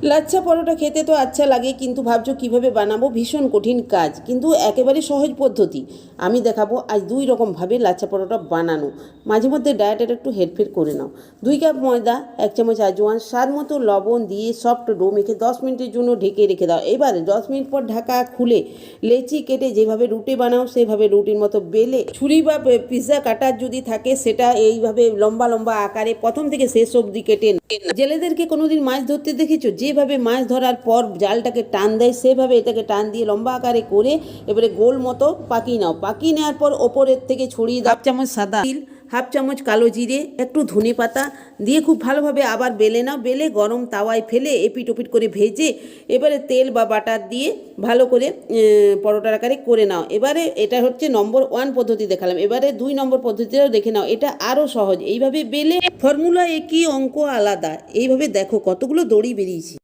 লাচ্ছা পরোটা খেতে তো আচ্ছা লাগে, কিন্তু ভাবছো কিভাবে বানাবো? ভীষণ কঠিন কাজ, কিন্তু একেবারে সহজ পদ্ধতি আমি দেখাবো আজ। দুই রকমভাবে লাচ্ছা পরোটা বানানো। মাঝে মধ্যে ডায়েটের একটু হেরফের করে নাও। 2 কাপ ময়দা, 1 চামচ আজওয়ান, স্বাদ মতো লবণ দিয়ে সফট ডো মেখে 10 মিনিটের জন্য ঢেকে রেখে দাও। এবারে 10 মিনিট পর ঢাকা খুলে লেচি কেটে যেভাবে রুটি বানাও সেভাবে রুটির মতো বেলে, ছুরি বা পিৎজা কাটার যদি থাকে সেটা এইভাবে লম্বা লম্বা আকারে প্রথম থেকে শেষ অবধি কেটে। জেলেদেরকে কোনোদিন মাছ ধরতে দেখেছো? যেভাবে মাছ ধরার পর জালটাকে টান দেয় সেভাবে এটাকে টান দিয়ে লম্বা আকারে করে এবারে গোল মতো পাকিয়ে নাও। পাকিয়ে নেওয়ার পর ওপরের থেকে ছড়িয়ে দাও 1 চামচ সাদা তিল, 1/2 চামচ কালো জিরে, একটু ধনে পাতা দিয়ে খুব ভালোভাবে আবার বেলে নাও। বেলে গরম তাওয়ায় ফেলে এপিট ওপিট করে ভেজে এবারে তেল বা বাটার দিয়ে ভালো করে পরোটার আকারে করে নাও। এবারে এটা হচ্ছে নম্বর 1 পদ্ধতি দেখালাম। এবারে 2 নম্বর পদ্ধতিটাও দেখে নাও, এটা আরও সহজ। এইভাবে বেলে ফর্মুলা একই, অঙ্ক আলাদা। এইভাবে দেখো কতগুলো দড়ি বেরিয়েছে।